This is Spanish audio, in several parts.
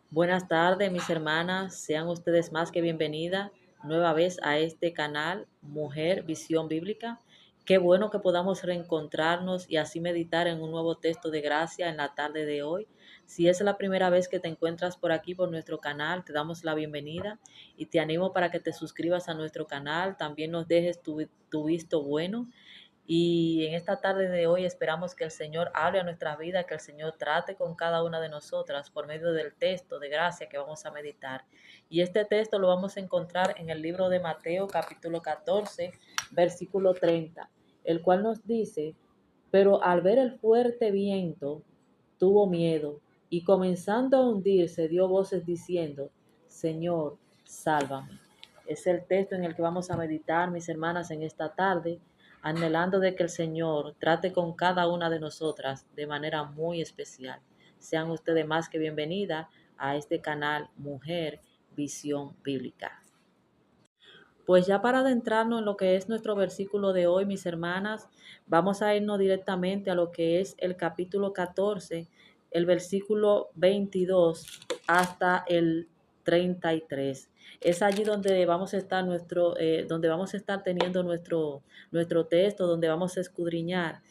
Buenas tardes, mis hermanas. Sean ustedes más que bienvenidas nueva vez a este canal Mujer Visión Bíblica. Qué bueno que podamos reencontrarnos y así meditar en un nuevo texto de gracia en la tarde de hoy. Si es la primera vez que te encuentras por aquí por nuestro canal, te damos la bienvenida y te animo para que te suscribas a nuestro canal. También nos dejes tu visto bueno y en esta tarde de hoy esperamos que el Señor hable a nuestra vida, que el Señor trate con cada una de nosotras por medio del texto de gracia que vamos a meditar. Y este texto lo vamos a encontrar en el libro de Mateo capítulo 14, versículo 30, el cual nos dice, pero al ver el fuerte viento, tuvo miedo y comenzando a hundirse dio voces diciendo, Señor, sálvame. Es el texto en el que vamos a meditar, mis hermanas, en esta tarde, anhelando de que el Señor trate con cada una de nosotras de manera muy especial. Sean ustedes más que bienvenidas a este canal Mujer Visión Bíblica. Pues ya para adentrarnos en lo que es nuestro versículo de hoy, mis hermanas, vamos a irnos directamente a lo que es el capítulo 14, el versículo 22 hasta el 33. Es allí donde vamos a estar donde vamos a estar teniendo nuestro texto, donde vamos a escudriñar.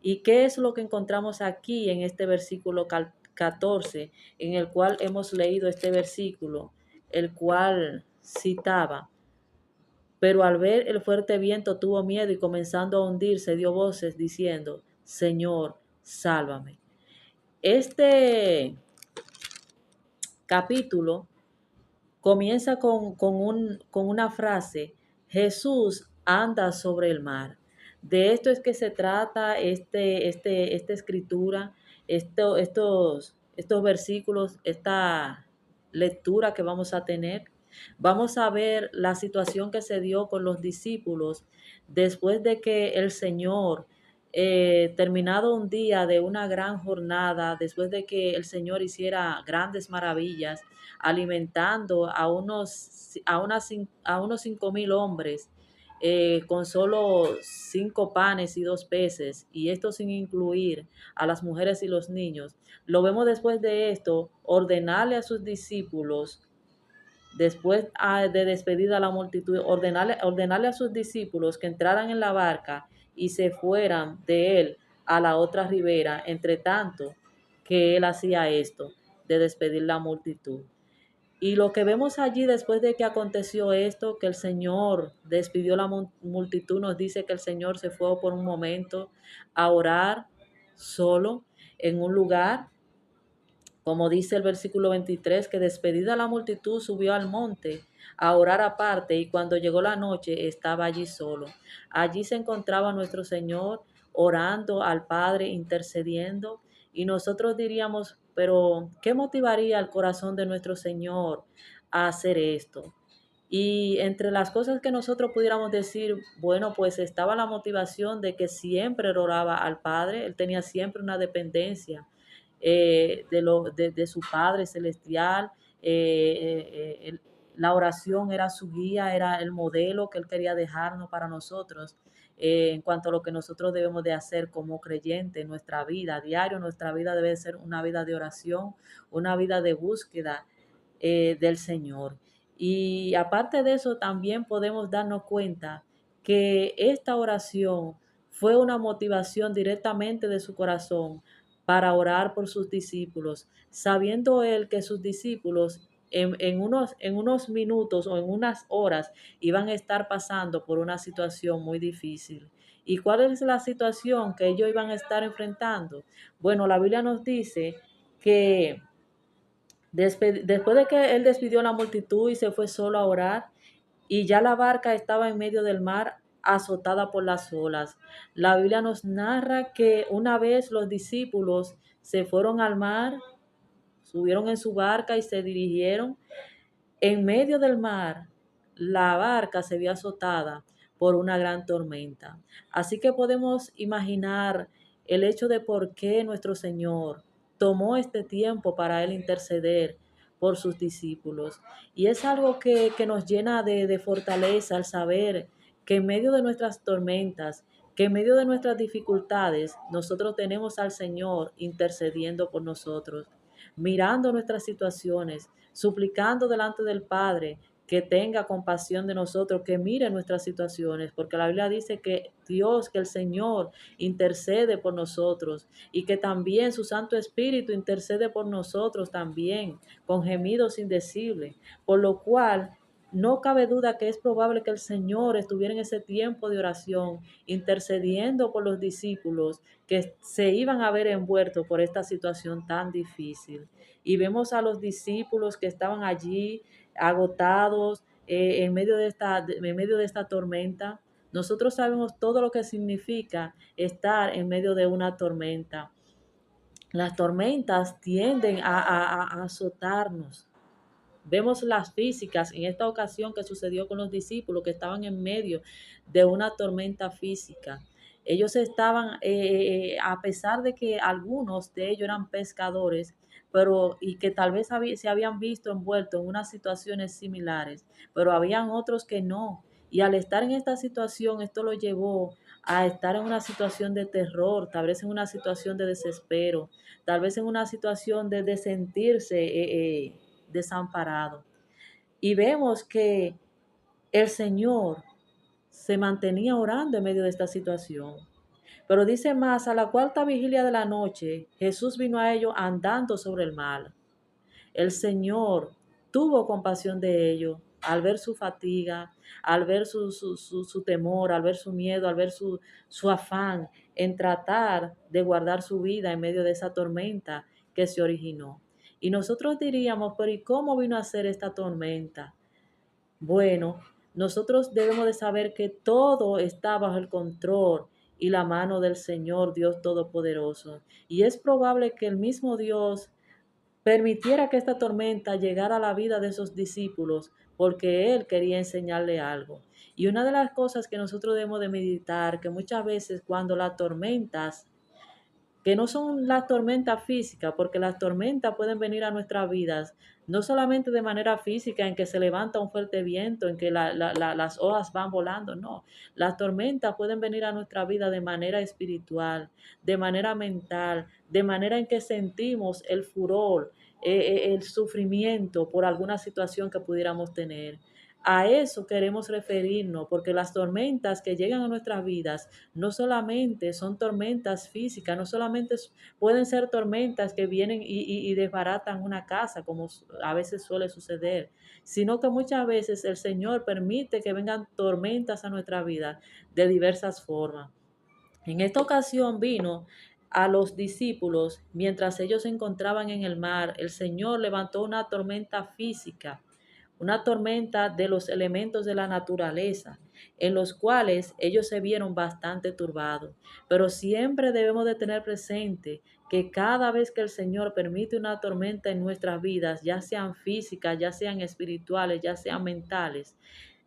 ¿Y qué es lo que encontramos aquí en este versículo 14, en el cual hemos leído este versículo, el cual citaba? Pero al ver el fuerte viento tuvo miedo y comenzando a hundirse dio voces diciendo, Señor, sálvame. Este capítulo comienza con una frase, Jesús anda sobre el mar. De esto es que se trata esta escritura, estos versículos, esta lectura que vamos a tener. Vamos a ver la situación que se dio con los discípulos después de que el Señor, terminado un día de una gran jornada, después de que el Señor hiciera grandes maravillas, alimentando a unos 5,000 hombres con solo 5 panes y 2 peces, y esto sin incluir a las mujeres y los niños. Lo vemos después de esto, ordenarle a sus discípulos, después de despedir a la multitud, ordenarle a sus discípulos que entraran en la barca y se fueran de él a la otra ribera, entre tanto que él hacía esto, de despedir la multitud. Y lo que vemos allí después de que aconteció esto, que el Señor despidió la multitud, nos dice que el Señor se fue por un momento a orar solo en un lugar, como dice el versículo 23, que despedida la multitud subió al monte a orar aparte y cuando llegó la noche estaba allí solo. Allí se encontraba nuestro Señor orando al Padre, intercediendo, y nosotros diríamos, pero ¿qué motivaría al corazón de nuestro Señor a hacer esto? Y entre las cosas que nosotros pudiéramos decir, bueno, pues estaba la motivación de que siempre oraba al Padre, él tenía siempre una dependencia de su Padre Celestial. La oración era su guía, era el modelo que él quería dejarnos para nosotros en cuanto a lo que nosotros debemos de hacer como creyentes en nuestra vida. A diario nuestra vida debe ser una vida de oración, una vida de búsqueda del Señor. Y aparte de eso, también podemos darnos cuenta que esta oración fue una motivación directamente de su corazón para orar por sus discípulos, sabiendo él que sus discípulos en unos minutos o en unas horas iban a estar pasando por una situación muy difícil. ¿Y cuál es la situación que ellos iban a estar enfrentando? Bueno, la Biblia nos dice que después de que él despidió a la multitud y se fue solo a orar, y ya la barca estaba en medio del mar azotada por las olas. La Biblia nos narra que una vez los discípulos se fueron al mar, subieron en su barca y se dirigieron en medio del mar. La barca se vio azotada por una gran tormenta. Así que podemos imaginar el hecho de por qué nuestro Señor tomó este tiempo para él interceder por sus discípulos. Y es algo que nos llena de fortaleza al saber que en medio de nuestras tormentas, que en medio de nuestras dificultades, nosotros tenemos al Señor intercediendo por nosotros. mirando nuestras situaciones, suplicando delante del Padre que tenga compasión de nosotros, que mire nuestras situaciones, porque la Biblia dice que Dios, que el Señor intercede por nosotros y que también su Santo Espíritu intercede por nosotros también, con gemidos indecibles, por lo cual no cabe duda que es probable que el Señor estuviera en ese tiempo de oración intercediendo por los discípulos que se iban a ver envueltos por esta situación tan difícil. Y vemos a los discípulos que estaban allí agotados en medio de esta tormenta. Nosotros sabemos todo lo que significa estar en medio de una tormenta. Las tormentas tienden a azotarnos. Vemos las físicas en esta ocasión que sucedió con los discípulos que estaban en medio de una tormenta física. Ellos estaban, a pesar de que algunos de ellos eran pescadores, pero y que tal vez se habían visto envueltos en unas situaciones similares, pero habían otros que no. Y al estar en esta situación, esto lo llevó a estar en una situación de terror, tal vez en una situación de desespero, tal vez en una situación de sentirse desamparado. Y vemos que el Señor se mantenía orando en medio de esta situación. Pero dice más, a la cuarta vigilia de la noche, Jesús vino a ellos andando sobre el mar. El Señor tuvo compasión de ellos al ver su fatiga, al ver su temor, al ver su miedo, al ver su afán en tratar de guardar su vida en medio de esa tormenta que se originó. Y nosotros diríamos, pero ¿y cómo vino a ser esta tormenta? Bueno, nosotros debemos de saber que todo está bajo el control y la mano del Señor Dios Todopoderoso. Y es probable que el mismo Dios permitiera que esta tormenta llegara a la vida de esos discípulos porque Él quería enseñarle algo. Y una de las cosas que nosotros debemos de meditar, que muchas veces cuando las tormentas que no son las tormentas físicas, porque las tormentas pueden venir a nuestras vidas, no solamente de manera física, en que se levanta un fuerte viento, en que las hojas van volando, no. Las tormentas pueden venir a nuestra vida de manera espiritual, de manera mental, de manera en que sentimos el furor, el sufrimiento por alguna situación que pudiéramos tener. A eso queremos referirnos, porque las tormentas que llegan a nuestras vidas no solamente son tormentas físicas, no solamente pueden ser tormentas que vienen y desbaratan una casa, como a veces suele suceder, sino que muchas veces el Señor permite que vengan tormentas a nuestra vida de diversas formas. En esta ocasión vino a los discípulos mientras ellos se encontraban en el mar. El Señor levantó una tormenta física, una tormenta de los elementos de la naturaleza, en los cuales ellos se vieron bastante turbados. Pero siempre debemos de tener presente que cada vez que el Señor permite una tormenta en nuestras vidas, ya sean físicas, ya sean espirituales, ya sean mentales,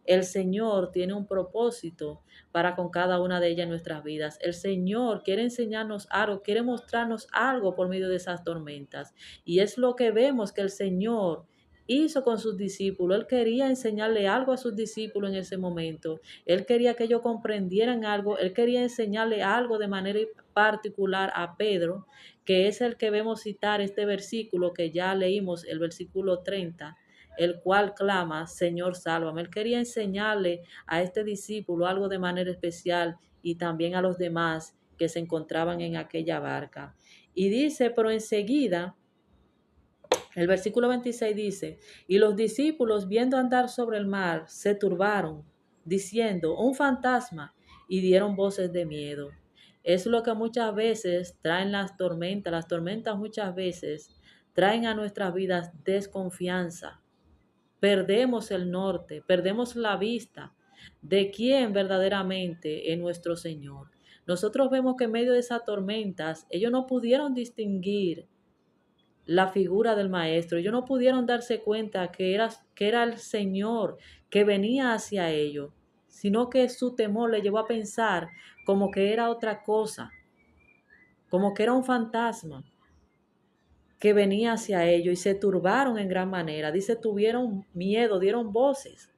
el Señor tiene un propósito para con cada una de ellas en nuestras vidas. El Señor quiere enseñarnos algo, quiere mostrarnos algo por medio de esas tormentas. Y es lo que vemos que el Señor hizo con sus discípulos. Él quería enseñarle algo a sus discípulos en ese momento. Él quería que ellos comprendieran algo. Él quería enseñarle algo de manera particular a Pedro, que es el que vemos citar este versículo que ya leímos, el versículo 30, el cual clama, Señor, sálvame. Él quería enseñarle a este discípulo algo de manera especial y también a los demás que se encontraban en aquella barca. Y dice, pero enseguida, el versículo 26 dice, y los discípulos viendo andar sobre el mar se turbaron, diciendo, un fantasma, y dieron voces de miedo. Es lo que muchas veces traen las tormentas. Las tormentas muchas veces traen a nuestras vidas desconfianza. Perdemos el norte, perdemos la vista de quién verdaderamente es nuestro Señor. Nosotros vemos que en medio de esas tormentas, ellos no pudieron distinguir la figura del Maestro. Ellos no pudieron darse cuenta que era el Señor que venía hacia ellos, sino que su temor le llevó a pensar como que era otra cosa, como que era un fantasma que venía hacia ellos y se turbaron en gran manera. Dice, tuvieron miedo, dieron voces.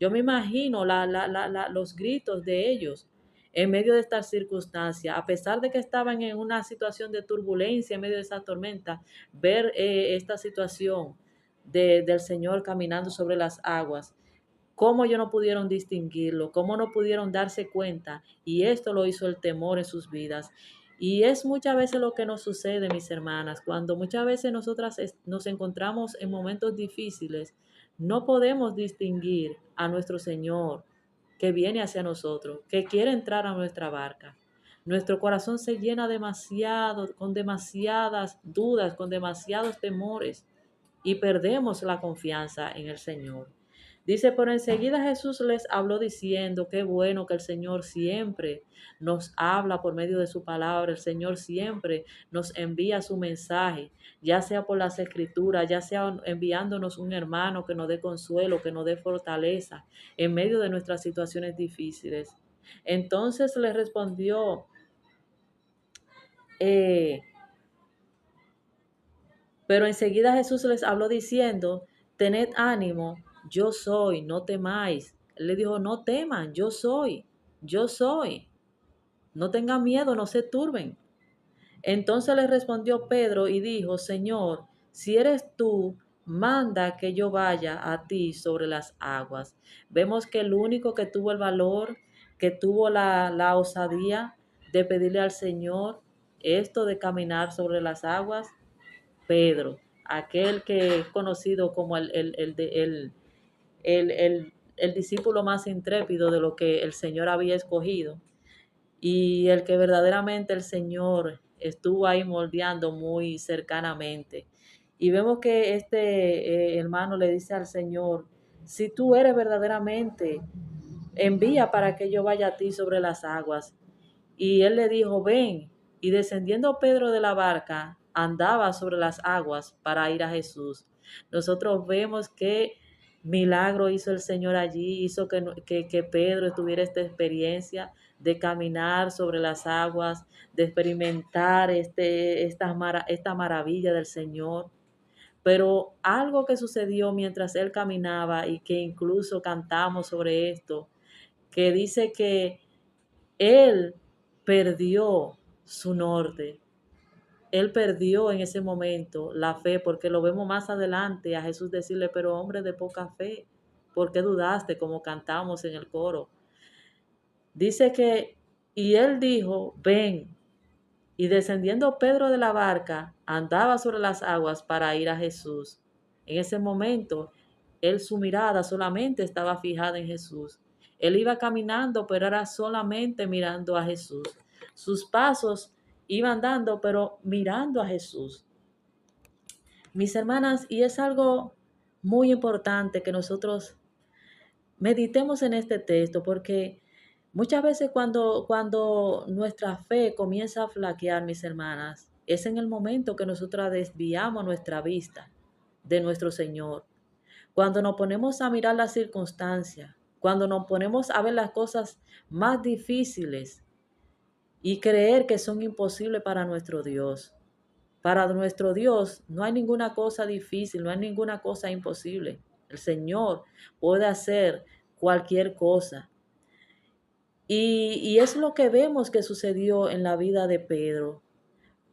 Yo me imagino los gritos de ellos en medio de estas circunstancias, a pesar de que estaban en una situación de turbulencia en medio de esa tormenta, ver esta situación del Señor caminando sobre las aguas, cómo ellos no pudieron distinguirlo, cómo no pudieron darse cuenta, y esto lo hizo el temor en sus vidas. Y es muchas veces lo que nos sucede, mis hermanas, cuando muchas veces nosotras nos encontramos en momentos difíciles, no podemos distinguir a nuestro Señor que viene hacia nosotros, que quiere entrar a nuestra barca. Nuestro corazón se llena demasiado, con demasiadas dudas, con demasiados temores, y perdemos la confianza en el Señor. Dice, pero enseguida Jesús les habló diciendo, qué bueno que el Señor siempre nos habla por medio de su palabra, el Señor siempre nos envía su mensaje, ya sea por las escrituras, ya sea enviándonos un hermano que nos dé consuelo, que nos dé fortaleza en medio de nuestras situaciones difíciles. Entonces le respondió, eh, pero enseguida Jesús les habló diciendo, tened ánimo, yo soy, no temáis. Él le dijo, no teman, yo soy, yo soy. No tengan miedo, no se turben. Entonces le respondió Pedro y dijo, Señor, si eres tú, manda que yo vaya a ti sobre las aguas. Vemos que el único que tuvo el valor, que tuvo la osadía de pedirle al Señor esto de caminar sobre las aguas, Pedro, aquel que es conocido como el discípulo más intrépido de lo que el Señor había escogido, y el que verdaderamente el Señor estuvo ahí moldeando muy cercanamente. Y vemos que este hermano le dice al Señor, si tú eres verdaderamente, envía para que yo vaya a ti sobre las aguas. Y él le dijo, ven. Y descendiendo Pedro de la barca, andaba sobre las aguas para ir a Jesús. Nosotros vemos que milagro hizo el Señor allí, hizo que Pedro tuviera esta experiencia de caminar sobre las aguas, de experimentar esta maravilla del Señor. Pero algo que sucedió mientras él caminaba y que incluso cantamos sobre esto, que dice que él perdió su norte. Él perdió en ese momento la fe, porque lo vemos más adelante a Jesús decirle, pero hombre de poca fe, ¿por qué dudaste? Como cantamos en el coro. Dice que, y él dijo, ven. Y descendiendo Pedro de la barca, andaba sobre las aguas para ir a Jesús. En ese momento, él su mirada solamente estaba fijada en Jesús. Él iba caminando, pero era solamente mirando a Jesús. Sus pasos iban dando, pero mirando a Jesús. Mis hermanas, y es algo muy importante que nosotros meditemos en este texto, porque muchas veces cuando nuestra fe comienza a flaquear, mis hermanas, es en el momento que nosotras desviamos nuestra vista de nuestro Señor. Cuando nos ponemos a mirar las circunstancias, cuando nos ponemos a ver las cosas más difíciles y creer que son imposibles para nuestro Dios. Para nuestro Dios no hay ninguna cosa difícil, no hay ninguna cosa imposible. El Señor puede hacer cualquier cosa. Y es lo que vemos que sucedió en la vida de Pedro.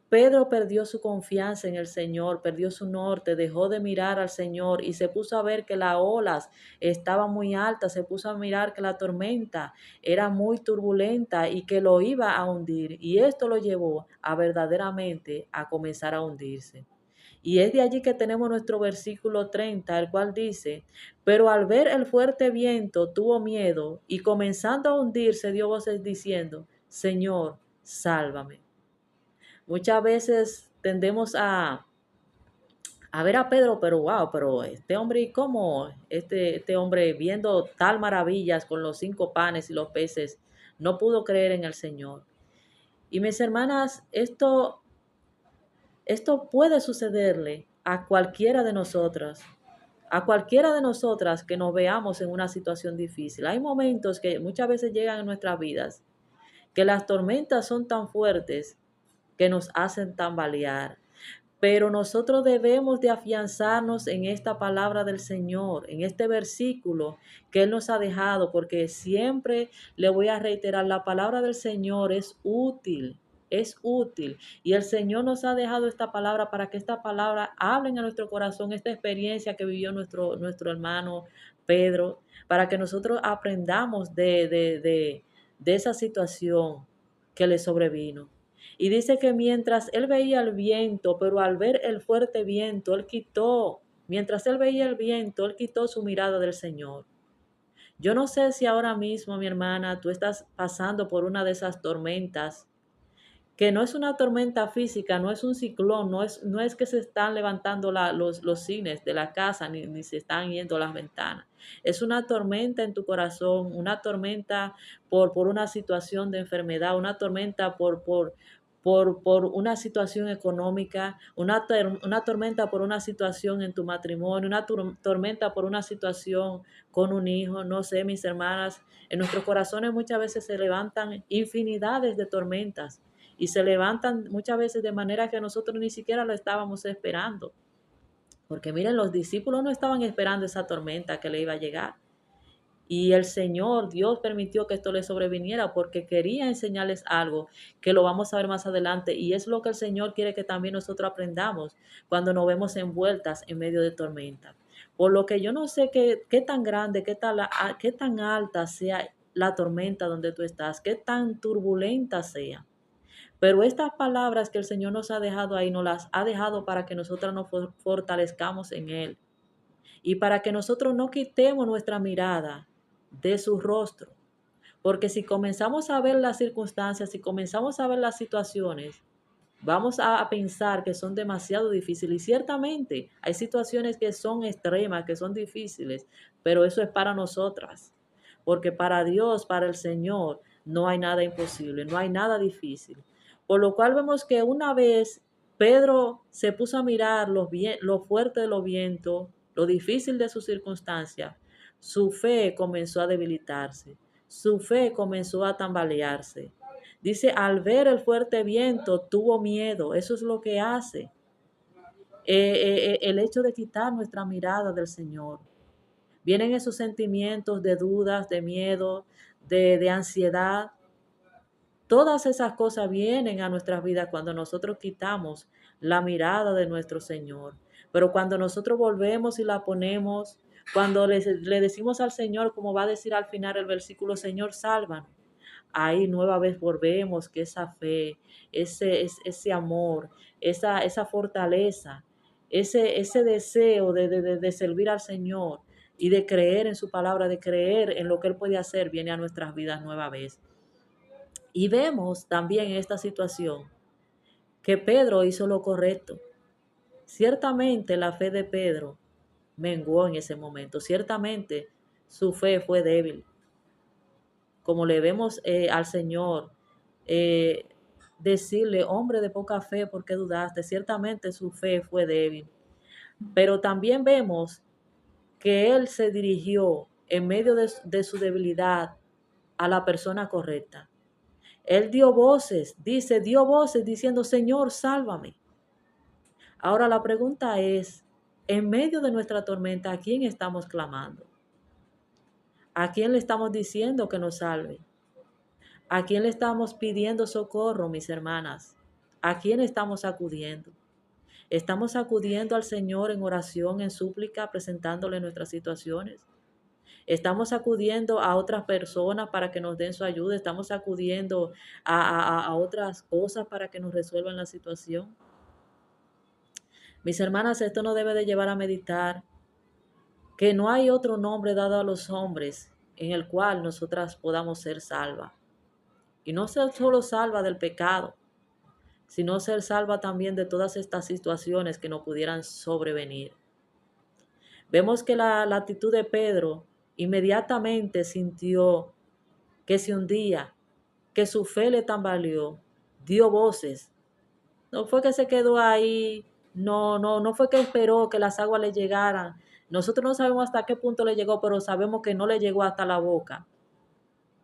Pedro perdió su confianza en el Señor, perdió su norte, dejó de mirar al Señor y se puso a ver que las olas estaban muy altas, se puso a mirar que la tormenta era muy turbulenta y que lo iba a hundir. Y esto lo llevó a verdaderamente a comenzar a hundirse. Y es de allí que tenemos nuestro versículo 30, el cual dice, pero al ver el fuerte viento tuvo miedo y comenzando a hundirse dio voces diciendo, Señor, sálvame. Muchas veces tendemos a ver a Pedro, pero wow, pero este hombre, ¿y cómo este hombre viendo tal maravillas con los 5 panes y los peces, no pudo creer en el Señor? Y mis hermanas, esto puede sucederle a cualquiera de nosotras, a cualquiera de nosotras que nos veamos en una situación difícil. Hay momentos que muchas veces llegan en nuestras vidas que las tormentas son tan fuertes que nos hacen tambalear. Pero nosotros debemos de afianzarnos en esta palabra del Señor, en este versículo que Él nos ha dejado, porque siempre le voy a reiterar, la palabra del Señor es útil. Es útil y el Señor nos ha dejado esta palabra para que esta palabra hable a nuestro corazón, esta experiencia que vivió nuestro hermano Pedro, para que nosotros aprendamos de esa situación que le sobrevino. Y dice que mientras él veía el viento, pero al ver el fuerte viento, mientras él veía el viento, él quitó su mirada del Señor. Yo no sé si ahora mismo, mi hermana, tú estás pasando por una de esas tormentas, que no es una tormenta física, no es un ciclón, no es que se están levantando los cines de la casa, ni se están yendo las ventanas. Es una tormenta en tu corazón, una tormenta por una situación de enfermedad, una tormenta por una situación económica, una tormenta por una situación en tu matrimonio, una tormenta por una situación con un hijo. No sé, mis hermanas, en nuestros corazones muchas veces se levantan infinidades de tormentas y se levantan muchas veces de manera que nosotros ni siquiera lo estábamos esperando. Porque miren, los discípulos no estaban esperando esa tormenta que le iba a llegar. Y el Señor, Dios permitió que esto le sobreviniera porque quería enseñarles algo que lo vamos a ver más adelante. Y es lo que el Señor quiere que también nosotros aprendamos cuando nos vemos envueltas en medio de tormenta. Por lo que yo no sé qué tan grande, qué tan alta sea la tormenta donde tú estás, qué tan turbulenta sea. Pero estas palabras que el Señor nos ha dejado ahí, nos las ha dejado para que nosotras nos fortalezcamos en Él y para que nosotros no quitemos nuestra mirada de su rostro. Porque si comenzamos a ver las circunstancias, si comenzamos a ver las situaciones, vamos a pensar que son demasiado difíciles. Y ciertamente hay situaciones que son extremas, que son difíciles, pero eso es para nosotras. Porque para Dios, para el Señor, no hay nada imposible, no hay nada difícil. Por lo cual vemos que una vez Pedro se puso a mirar lo fuerte de los vientos, lo difícil de sus circunstancias, su fe comenzó a debilitarse, su fe comenzó a tambalearse. Dice, al ver el fuerte viento, tuvo miedo. Eso es lo que hace el hecho de quitar nuestra mirada del Señor. Vienen esos sentimientos de dudas, de miedo, de ansiedad. Todas esas cosas vienen a nuestras vidas cuando nosotros quitamos la mirada de nuestro Señor. Pero cuando nosotros volvemos y la ponemos, cuando le decimos al Señor, como va a decir al final el versículo, Señor, sálvanos, ahí nueva vez volvemos que esa fe, ese amor, esa fortaleza, ese deseo de servir al Señor y de creer en su palabra, de creer en lo que Él puede hacer, viene a nuestras vidas nueva vez. Y vemos también en esta situación que Pedro hizo lo correcto. Ciertamente la fe de Pedro menguó en ese momento. Ciertamente su fe fue débil. Como le vemos al Señor eh, decirle, hombre de poca fe, ¿por qué dudaste? Ciertamente su fe fue débil. Pero también vemos que Él se dirigió en medio de su debilidad a la persona correcta. Él dio voces diciendo, Señor, sálvame. Ahora la pregunta es, en medio de nuestra tormenta, ¿a quién estamos clamando? ¿A quién le estamos diciendo que nos salve? ¿A quién le estamos pidiendo socorro, mis hermanas? ¿A quién estamos acudiendo? ¿Estamos acudiendo al Señor en oración, en súplica, presentándole nuestras situaciones? Estamos acudiendo a otras personas para que nos den su ayuda. Estamos acudiendo a otras cosas para que nos resuelvan la situación. Mis hermanas, esto nos debe de llevar a meditar que no hay otro nombre dado a los hombres en el cual nosotras podamos ser salvas. Y no ser solo salva del pecado, sino ser salva también de todas estas situaciones que nos pudieran sobrevenir. Vemos que la actitud de Pedro inmediatamente sintió que se hundía, que su fe le tambaleó, dio voces. No fue que se quedó ahí, no fue que esperó que las aguas le llegaran. Nosotros no sabemos hasta qué punto le llegó, pero sabemos que no le llegó hasta la boca,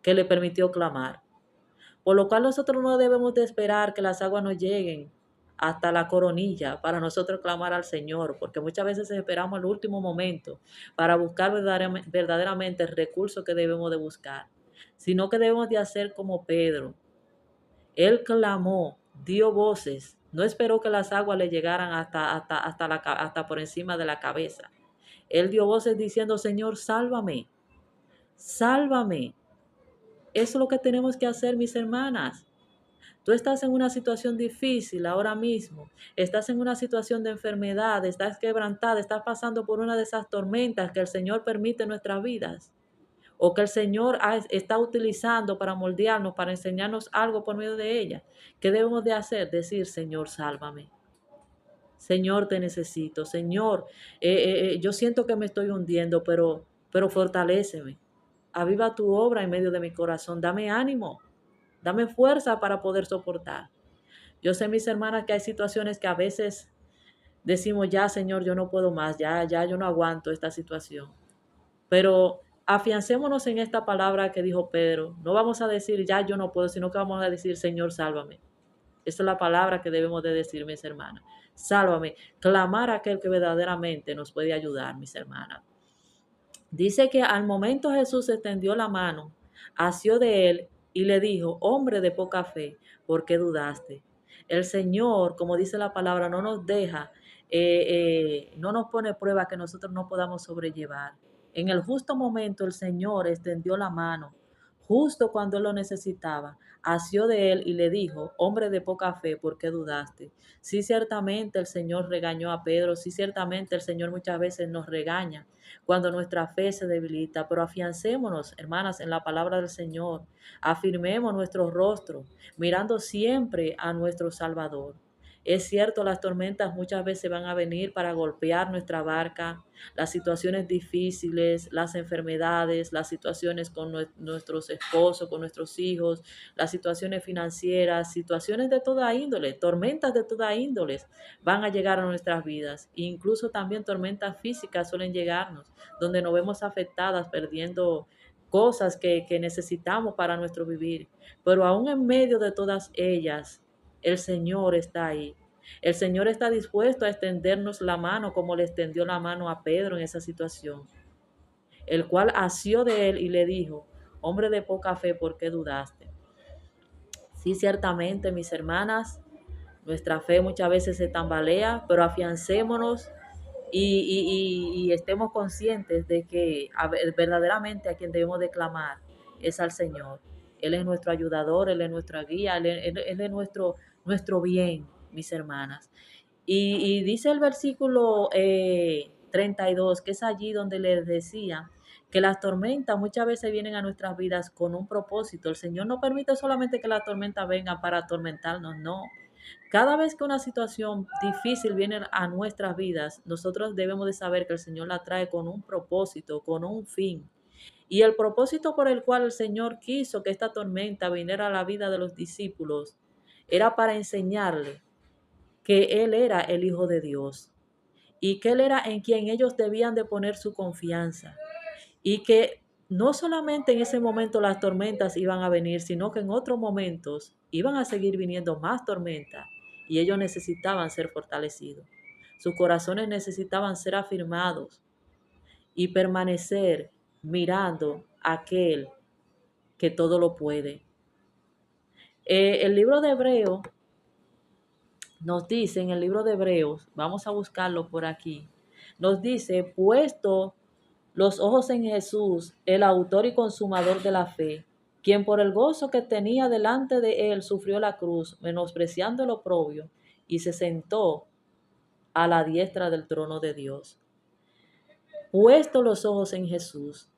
que le permitió clamar. Por lo cual nosotros no debemos de esperar que las aguas nos lleguen hasta la coronilla para nosotros clamar al Señor, porque muchas veces esperamos el último momento para buscar verdaderamente el recurso que debemos de buscar, sino que debemos de hacer como Pedro. Él clamó, dio voces, no esperó que las aguas le llegaran hasta por encima de la cabeza. Él dio voces diciendo, Señor, sálvame, sálvame. Eso es lo que tenemos que hacer, mis hermanas. Tú estás en una situación difícil ahora mismo, estás en una situación de enfermedad, estás quebrantada, estás pasando por una de esas tormentas que el Señor permite en nuestras vidas o que el Señor está utilizando para moldearnos, para enseñarnos algo por medio de ella. ¿Qué debemos de hacer? Decir, Señor, sálvame. Señor, te necesito. Señor, yo siento que me estoy hundiendo, pero fortaléceme. Aviva tu obra en medio de mi corazón. Dame ánimo. Dame fuerza para poder soportar. Yo sé, mis hermanas, que hay situaciones que a veces decimos, ya, Señor, yo no puedo más, ya yo no aguanto esta situación. Pero afiancémonos en esta palabra que dijo Pedro. No vamos a decir, ya yo no puedo, sino que vamos a decir, Señor, sálvame. Esa es la palabra que debemos de decir, mis hermanas. Sálvame. Clamar a aquel que verdaderamente nos puede ayudar, mis hermanas. Dice que al momento Jesús extendió la mano, asió de él y le dijo, hombre de poca fe, ¿por qué dudaste? El Señor, como dice la palabra, no nos deja, no nos pone pruebas que nosotros no podamos sobrellevar. En el justo momento el Señor extendió la mano, justo cuando él lo necesitaba, asió de él y le dijo, hombre de poca fe, ¿por qué dudaste? Sí, ciertamente el Señor regañó a Pedro, sí, ciertamente el Señor muchas veces nos regaña cuando nuestra fe se debilita, pero afiancémonos, hermanas, en la palabra del Señor, afirmemos nuestro rostro, mirando siempre a nuestro Salvador. Es cierto, las tormentas muchas veces van a venir para golpear nuestra barca, las situaciones difíciles, las enfermedades, las situaciones con nuestros esposos, con nuestros hijos, las situaciones financieras, situaciones de toda índole, tormentas de toda índole van a llegar a nuestras vidas. Incluso también tormentas físicas suelen llegarnos, donde nos vemos afectadas, perdiendo cosas que necesitamos para nuestro vivir. Pero aún en medio de todas ellas, el Señor está ahí. El Señor está dispuesto a extendernos la mano como le extendió la mano a Pedro en esa situación, el cual asió de él y le dijo, hombre de poca fe, ¿por qué dudaste? Sí, ciertamente, mis hermanas, nuestra fe muchas veces se tambalea, pero afiancémonos y estemos conscientes de que verdaderamente a quien debemos de clamar es al Señor. Él es nuestro ayudador, Él es nuestra guía, Él es nuestro bien, mis hermanas. Y dice el versículo 32, que es allí donde les decía que las tormentas muchas veces vienen a nuestras vidas con un propósito. El Señor no permite solamente que las tormentas vengan para atormentarnos, no. Cada vez que una situación difícil viene a nuestras vidas, nosotros debemos de saber que el Señor la trae con un propósito, con un fin. Y el propósito por el cual el Señor quiso que esta tormenta viniera a la vida de los discípulos era para enseñarle que Él era el Hijo de Dios y que Él era en quien ellos debían de poner su confianza y que no solamente en ese momento las tormentas iban a venir, sino que en otros momentos iban a seguir viniendo más tormentas y ellos necesitaban ser fortalecidos. Sus corazones necesitaban ser afirmados y permanecer mirando a aquel que todo lo puede. El libro de Hebreos nos dice, en el libro de Hebreos, vamos a buscarlo por aquí, nos dice, puesto los ojos en Jesús, el autor y consumador de la fe, quien por el gozo que tenía delante de él sufrió la cruz, menospreciando el oprobio, y se sentó a la diestra del trono de Dios. Puesto los ojos en Jesús,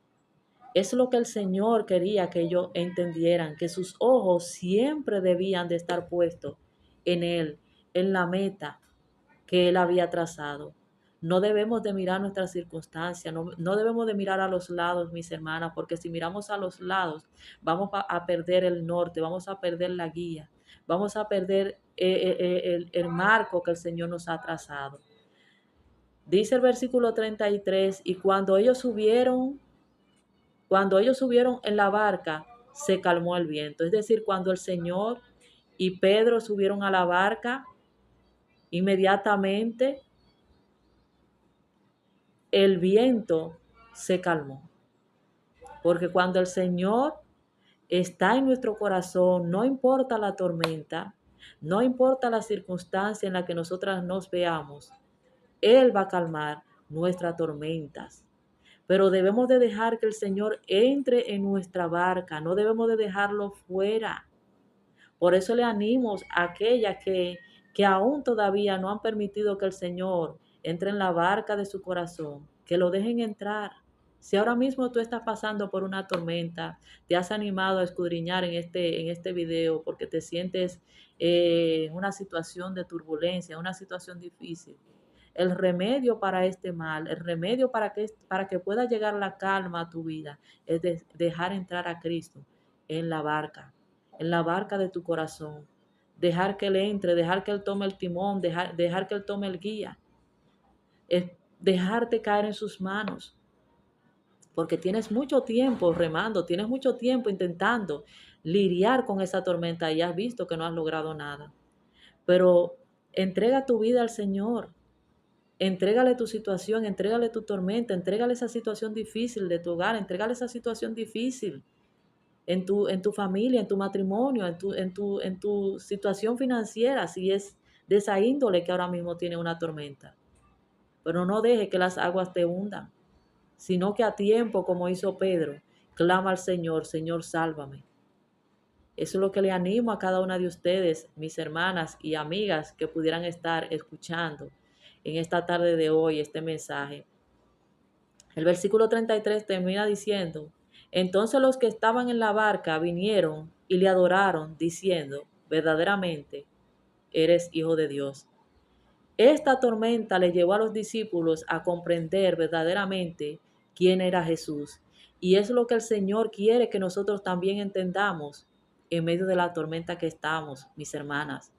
es lo que el Señor quería que ellos entendieran, que sus ojos siempre debían de estar puestos en Él, en la meta que Él había trazado. No debemos de mirar nuestras circunstancias, no debemos de mirar a los lados, mis hermanas, porque si miramos a los lados, vamos a perder el norte, vamos a perder la guía, vamos a perder el marco que el Señor nos ha trazado. Dice el versículo 33, y cuando ellos subieron en la barca, se calmó el viento. Es decir, cuando el Señor y Pedro subieron a la barca, Inmediatamente el viento se calmó, porque cuando el Señor está en nuestro corazón, no importa la tormenta, no importa la circunstancia en la que nosotras nos veamos, Él va a calmar nuestras tormentas. Pero debemos de dejar que el Señor entre en nuestra barca, no debemos de dejarlo fuera. Por eso le animo a aquellas que aún todavía no han permitido que el Señor entre en la barca de su corazón, que lo dejen entrar. Si ahora mismo tú estás pasando por una tormenta, te has animado a escudriñar en este video porque te sientes en una situación de turbulencia, una situación difícil. El remedio para este mal, el remedio para que pueda llegar la calma a tu vida, es dejar entrar a Cristo en la barca de tu corazón. Dejar que Él entre, dejar que Él tome el timón, dejar que Él tome el guía. Es dejarte caer en sus manos. Porque tienes mucho tiempo remando, tienes mucho tiempo intentando lidiar con esa tormenta y has visto que no has logrado nada. Pero entrega tu vida al Señor. Entrégale tu situación, entrégale tu tormenta, entrégale esa situación difícil de tu hogar, entrégale esa situación difícil en tu familia, en tu matrimonio, en tu situación financiera, si es de esa índole que ahora mismo tiene una tormenta. Pero no deje que las aguas te hundan, sino que a tiempo, como hizo Pedro, clama al Señor, Señor, sálvame. Eso es lo que le animo a cada una de ustedes, mis hermanas y amigas que pudieran estar escuchando en esta tarde de hoy este mensaje. El versículo 33 termina diciendo: entonces los que estaban en la barca vinieron y le adoraron, diciendo: verdaderamente eres hijo de Dios. Esta tormenta le llevó a los discípulos a comprender verdaderamente quién era Jesús. Y es lo que el Señor quiere que nosotros también entendamos en medio de la tormenta que estamos, mis hermanas.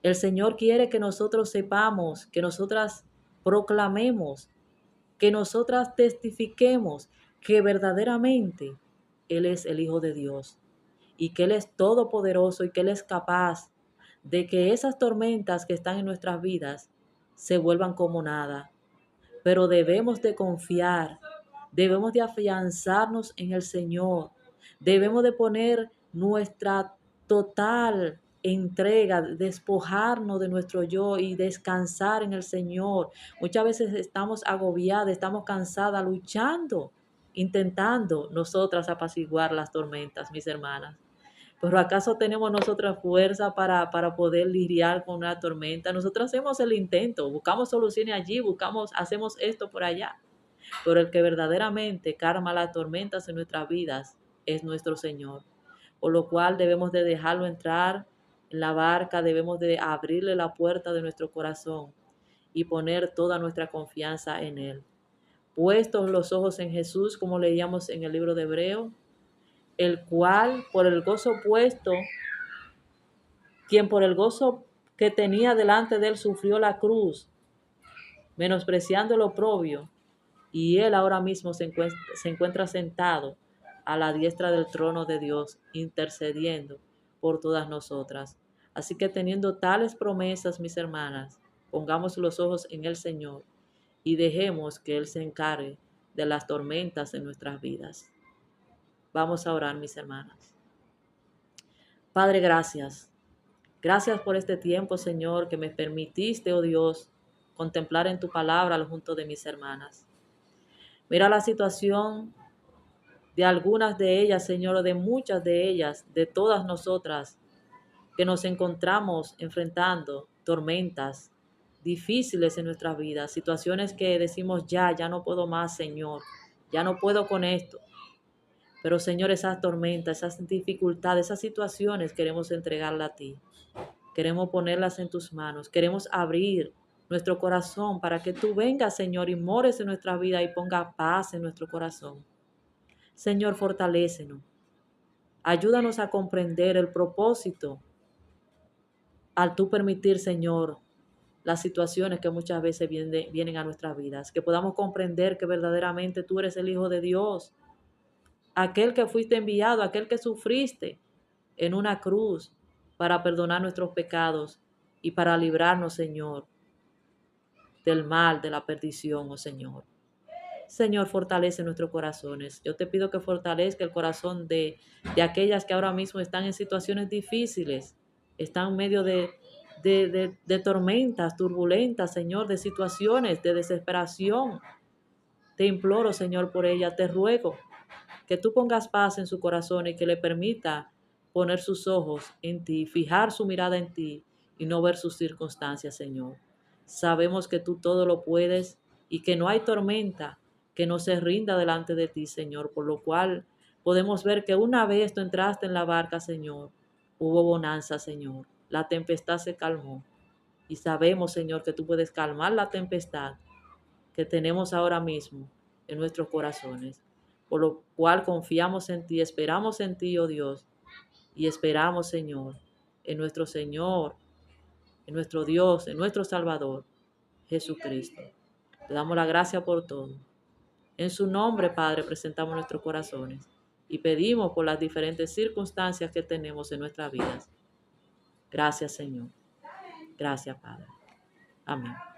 El Señor quiere que nosotros sepamos, que nosotras proclamemos, que nosotras testifiquemos que verdaderamente Él es el Hijo de Dios y que Él es todopoderoso y que Él es capaz de que esas tormentas que están en nuestras vidas se vuelvan como nada. Pero debemos de confiar, debemos de afianzarnos en el Señor, debemos de poner nuestra total entrega, despojarnos de nuestro yo y descansar en el Señor. Muchas veces estamos agobiadas, estamos cansadas, luchando, intentando nosotras apaciguar las tormentas, mis hermanas. ¿Pero acaso tenemos nosotras fuerza para poder lidiar con una tormenta? Nosotros hacemos el intento, buscamos soluciones allí, hacemos esto por allá. Pero el que verdaderamente calma las tormentas en nuestras vidas es nuestro Señor. Por lo cual debemos de dejarlo entrar en la barca, debemos de abrirle la puerta de nuestro corazón y poner toda nuestra confianza en Él. Puestos los ojos en Jesús, como leíamos en el libro de Hebreo, el cual por el gozo puesto, quien por el gozo que tenía delante de él sufrió la cruz, menospreciando el oprobio, y él ahora mismo se encuentra sentado a la diestra del trono de Dios, intercediendo por todas nosotras. Así que teniendo tales promesas, mis hermanas, pongamos los ojos en el Señor y dejemos que Él se encargue de las tormentas en nuestras vidas. Vamos a orar, mis hermanas. Padre, gracias. Gracias por este tiempo, Señor, que me permitiste, oh Dios, contemplar en tu palabra al junto de mis hermanas. Mira la situación de algunas de ellas, Señor, o de muchas de ellas, de todas nosotras, que nos encontramos enfrentando tormentas difíciles en nuestras vidas, situaciones que decimos ya no puedo más, Señor, ya no puedo con esto. Pero, Señor, esas tormentas, esas dificultades, esas situaciones queremos entregarla a ti. Queremos ponerlas en tus manos. Queremos abrir nuestro corazón para que tú vengas, Señor, y mores en nuestra vida y ponga paz en nuestro corazón. Señor, fortalécenos. Ayúdanos a comprender el propósito al tú permitir, Señor, las situaciones que muchas veces vienen a nuestras vidas. Que podamos comprender que verdaderamente tú eres el Hijo de Dios. Aquel que fuiste enviado, aquel que sufriste en una cruz para perdonar nuestros pecados y para librarnos, Señor, del mal, de la perdición, oh Señor. Señor, fortalece nuestros corazones. Yo te pido que fortalezca el corazón de aquellas que ahora mismo están en situaciones difíciles, están en medio de tormentas turbulentas, Señor, de situaciones de desesperación. Te imploro, Señor, por ella, te ruego que tú pongas paz en su corazón y que le permita poner sus ojos en ti, fijar su mirada en ti y no ver sus circunstancias, Señor. Sabemos que tú todo lo puedes y que no hay tormenta que no se rinda delante de ti, Señor, por lo cual podemos ver que una vez tú entraste en la barca, Señor, hubo bonanza, Señor. La tempestad se calmó y sabemos, Señor, que tú puedes calmar la tempestad que tenemos ahora mismo en nuestros corazones, por lo cual confiamos en ti, esperamos en ti, oh Dios, y esperamos, Señor, Señor, en nuestro Dios, en nuestro Salvador, Jesucristo. Te damos la gracia por todo. En su nombre, Padre, presentamos nuestros corazones y pedimos por las diferentes circunstancias que tenemos en nuestras vidas. Gracias, Señor. Gracias, Padre. Amén.